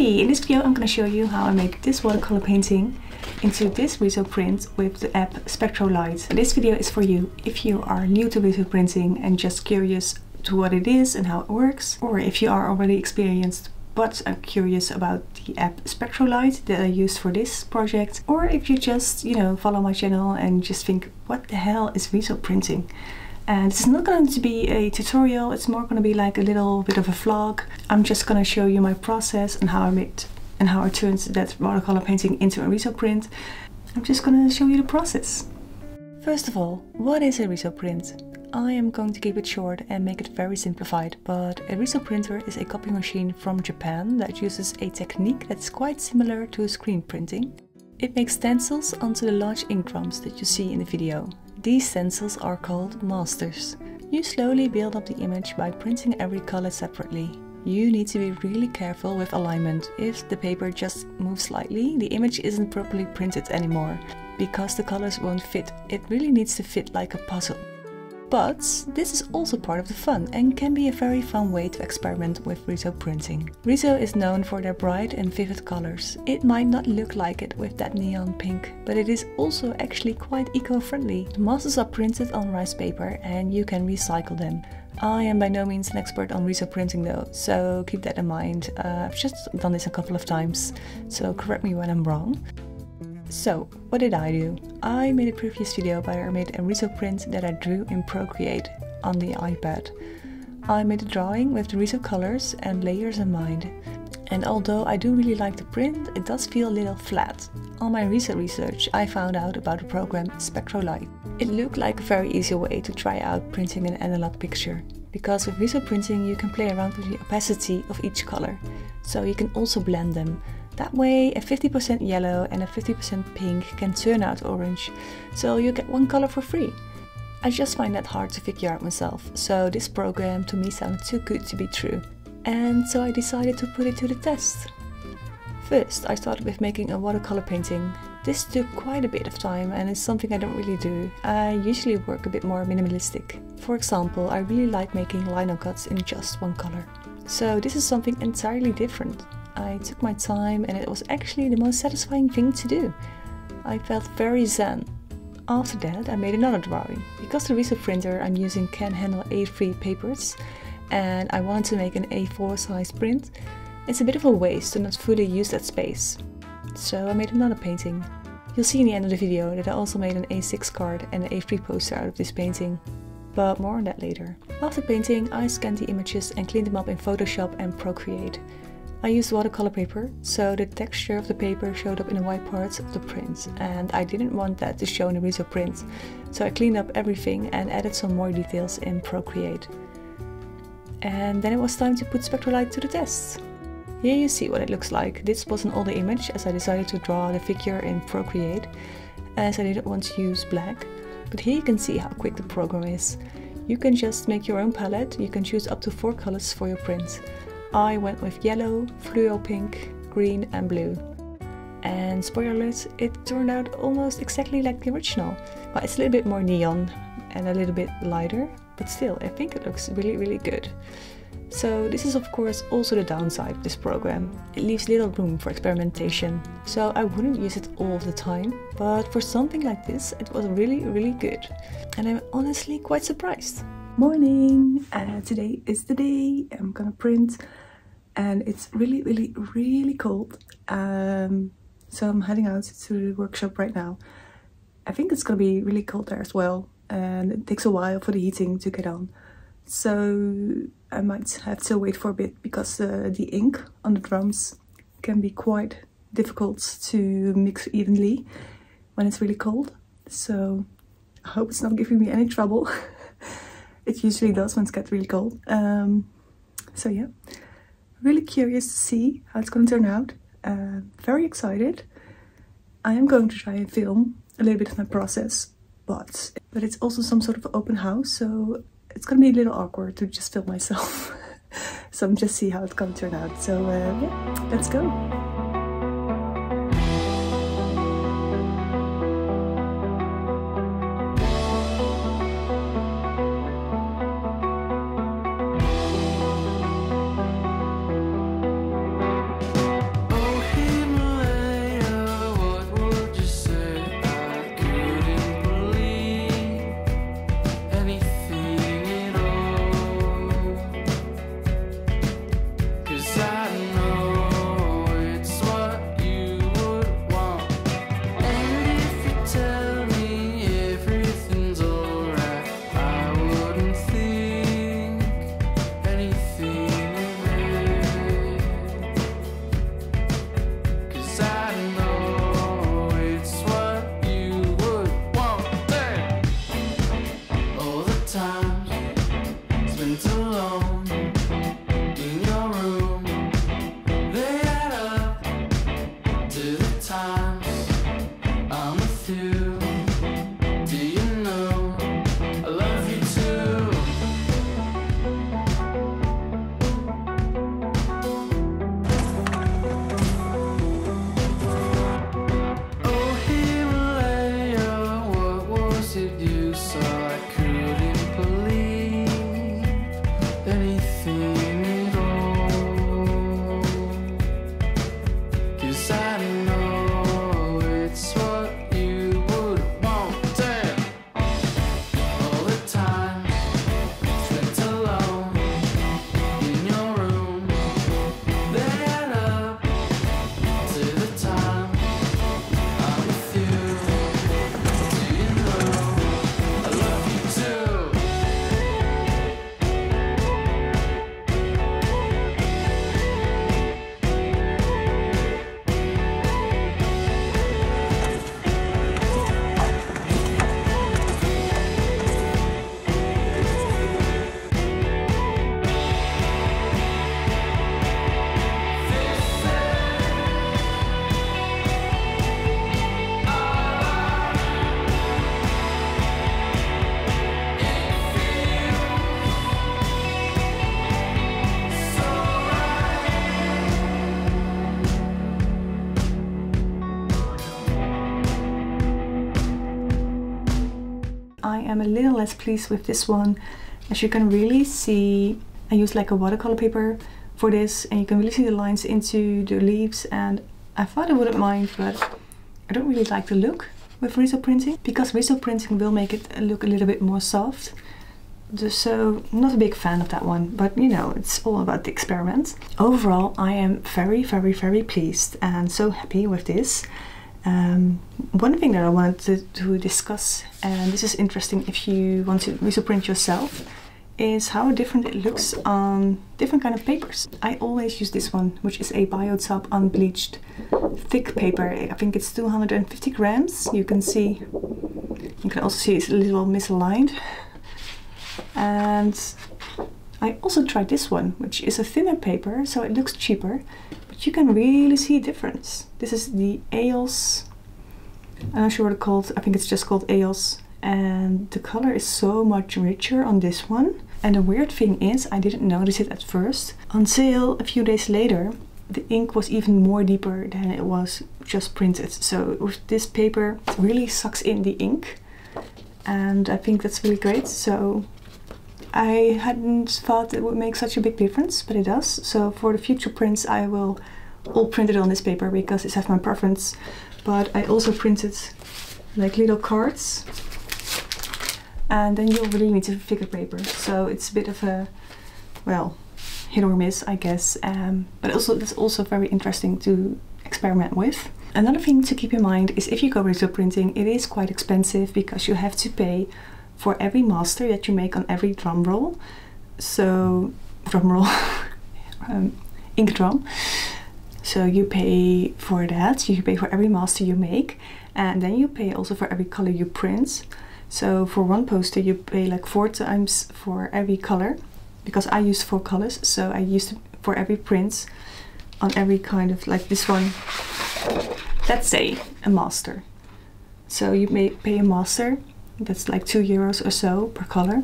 Hey, in this video I'm going to show you how I made this watercolor painting into this risoprint with the app Spectrolite. This video is for you if you are new to risoprinting and just curious to what it is and how it works, or if you are already experienced but are curious about the app Spectrolite that I used for this project, or if you just, follow my channel and just think, what the hell is risoprinting? And it's not going to be a tutorial, it's more going to be like a little bit of a vlog. I'm just going to show you my process and how I turned that watercolor painting into a risoprint. I'm just going to show you the process. First of all, what is a risoprint? I am going to keep it short and make it very simplified, but a risoprinter is a copy machine from Japan that uses a technique that's quite similar to screen printing. It makes stencils onto the large ink drums that you see in the video. These stencils are called masters. You slowly build up the image by printing every color separately. You need to be really careful with alignment. If the paper just moves slightly, the image isn't properly printed anymore, because the colors won't fit. It really needs to fit like a puzzle. But this is also part of the fun and can be a very fun way to experiment with risoprinting. Riso is known for their bright and vivid colors. It might not look like it with that neon pink, but it is also actually quite eco-friendly. The masters are printed on rice paper and you can recycle them. I am by no means an expert on risoprinting though, so keep that in mind. I've just done this a couple of times, so correct me when I'm wrong. So, what did I do? I made a previous video where I made a risoprint that I drew in Procreate on the iPad. I made a drawing with the riso colors and layers in mind. And although I do really like the print, it does feel a little flat. On my research, I found out about the program Spectrolite. It looked like a very easy way to try out printing an analog picture. Because with risoprinting you can play around with the opacity of each color. So you can also blend them. That way a 50% yellow and a 50% pink can turn out orange, so you get one color for free. I just find that hard to figure out myself, so this program to me sounded too good to be true. And so I decided to put it to the test. First I started with making a watercolor painting. This took quite a bit of time and is something I don't really do. I usually work a bit more minimalistic. For example, I really like making lino cuts in just one color. So this is something entirely different. I took my time and it was actually the most satisfying thing to do. I felt very zen. After that I made another drawing. Because the risoprinter I'm using can handle A3 papers and I wanted to make an A4 size print, it's a bit of a waste to not fully use that space. So I made another painting. You'll see in the end of the video that I also made an A6 card and an A3 poster out of this painting. But more on that later. After painting I scanned the images and cleaned them up in Photoshop and Procreate. I used watercolor paper, so the texture of the paper showed up in the white parts of the print, and I didn't want that to show in the risoprint, so I cleaned up everything and added some more details in Procreate. And then it was time to put Spectrolite to the test. Here you see what it looks like. This was an older image as I decided to draw the figure in Procreate, as I didn't want to use black, but here you can see how quick the program is. You can just make your own palette, you can choose up to 4 colors for your print. I went with yellow, fluo pink, green and blue. And spoiler alert, it turned out almost exactly like the original. Well, it's a little bit more neon and a little bit lighter, but still I think it looks really good. So this is of course also the downside of this program. It leaves little room for experimentation, so I wouldn't use it all of the time, but for something like this it was really good. And I'm honestly quite surprised. Morning! Today is the day I'm gonna print and it's really cold. So I'm heading out to the workshop right now. I think it's gonna be really cold there as well and it takes a while for the heating to get on. So I might have to wait for a bit because the ink on the drums can be quite difficult to mix evenly when it's really cold. So I hope it's not giving me any trouble. It usually does when it gets really cold. So yeah, really curious to see how it's going to turn out. Very excited. I am going to try and film a little bit of my process, but it's also some sort of open house, so it's going to be a little awkward to just film myself. So I'm just see how it's going to turn out. So yeah, let's go. am a little less pleased with this one. As you can really see, I use like a watercolor paper for this, and you can really see the lines into the leaves, and I thought I wouldn't mind, but I don't really like the look with risoprinting, because risoprinting will make it look a little bit more soft. So I'm not a big fan of that one, but you know, it's all about the experiment. Overall, I am very, very, very pleased and so happy with this. One thing that I wanted to discuss, and this is interesting if you want to risoprint yourself, is how different it looks on different kind of papers. I always use this one, which is a Biotop unbleached thick paper. I think it's 250 grams. You can also see it's a little misaligned. And I also tried this one, which is a thinner paper, so it looks cheaper, but you can really see a difference. This is the EOS, I'm not sure what it's called, I think it's just called EOS, and the color is so much richer on this one. And the weird thing is, I didn't notice it at first until a few days later. The ink was even more deeper than it was just printed. So with this paper, it really sucks in the ink, and I think that's really great. So I hadn't thought it would make such a big difference, but it does. So for the future prints, I will all print it on this paper because it's my preference. But I also printed like little cards, and then you'll really need to figure paper. So it's a bit of a, well, hit or miss, I guess. But also it's also very interesting to experiment with. Another thing to keep in mind is if you go risoprinting, it is quite expensive because you have to pay for every master that you make on every drum roll. So, drum roll, ink drum. So you pay for that, you pay for every master you make, and then you pay also for every color you print. So for one poster you pay like 4 times for every color, because I use 4 colors, so I used for every print on every kind of, like this one, let's say a master. So you may pay a master, that's like €2 or so per color.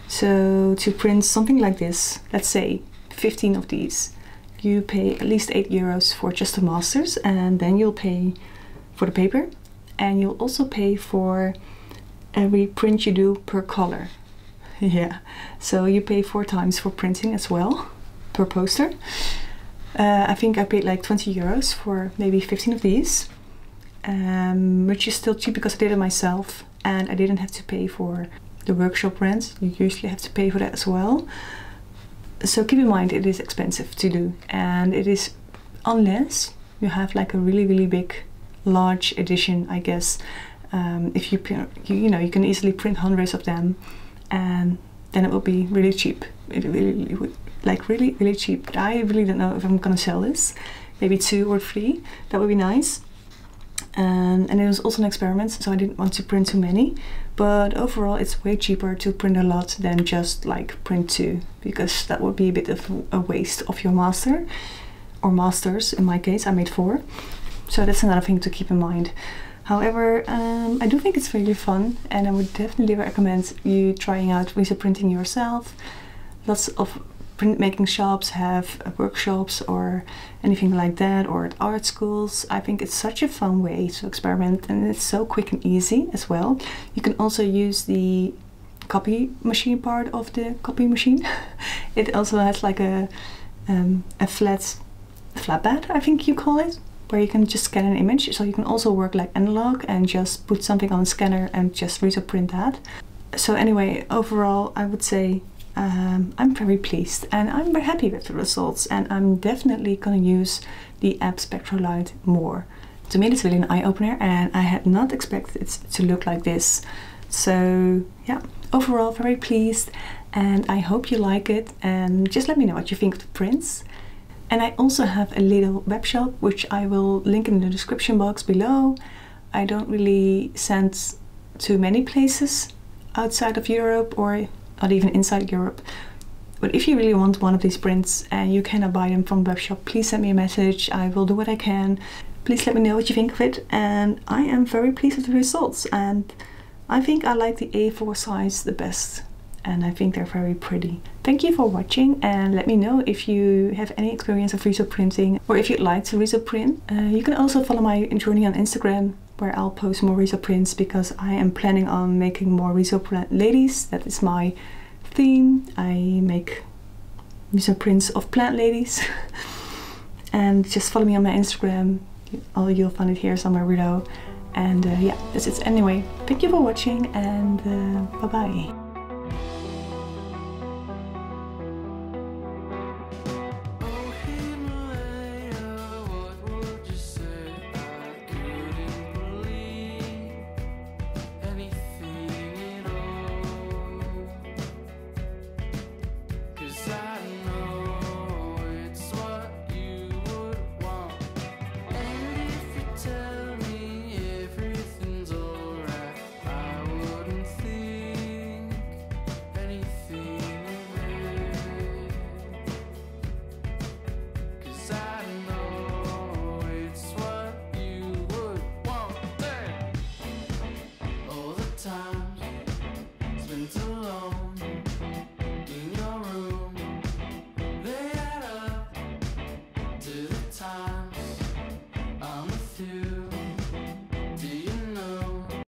So to print something like this, let's say 15 of these, you pay at least €8 for just the masters, and then you'll pay for the paper, and you'll also pay for every print you do per color. Yeah, so you pay 4 times for printing as well per poster. I think I paid like €20 for maybe 15 of these, which is still cheap because I did it myself and I didn't have to pay for the workshop rent. You usually have to pay for that as well. So keep in mind it is expensive to do, and it is, unless you have like a really, really big, large edition, I guess. If you can easily print hundreds of them, and then it will be really cheap. It really would, like really, really cheap. But I really don't know if I'm gonna sell this. Maybe 2 or 3. That would be nice. And it was also an experiment, so I didn't want to print too many. But overall, it's way cheaper to print a lot than just like print 2, because that would be a bit of a waste of your master, or masters. In my case, I made 4. So that's another thing to keep in mind. However, I do think it's really fun, and I would definitely recommend you trying out risoprinting yourself. Lots of printmaking shops have workshops or anything like that, or at art schools. I think it's such a fun way to experiment, and it's so quick and easy as well. You can also use the copy machine part of the copy machine. It also has like a flatbed, I think you call it, where you can just scan an image. So you can also work like analog and just put something on a scanner and just risoprint that. So anyway, overall I would say I'm very pleased and I'm very happy with the results, and I'm definitely gonna use the app Spectrolite more. To me it's really an eye-opener, and I had not expected it to look like this. So yeah, overall very pleased, and I hope you like it, and just let me know what you think of the prints. And I also have a little web shop, which I will link in the description box below. I don't really send to many places outside of Europe, or not even inside Europe. But if you really want one of these prints and you cannot buy them from the web shop, please send me a message. I will do what I can. Please let me know what you think of it. And I am very pleased with the results. And I think I like the A4 size the best. And I think they're very pretty. Thank you for watching, and let me know if you have any experience of risoprinting, or if you'd like to risoprint. You can also follow my journey on Instagram, where I'll post more risoprints, because I am planning on making more risoprint ladies. That is my theme. I make risoprints of plant ladies. And just follow me on my Instagram. You'll find it here somewhere below. And yeah, that's it anyway. Thank you for watching, and bye bye.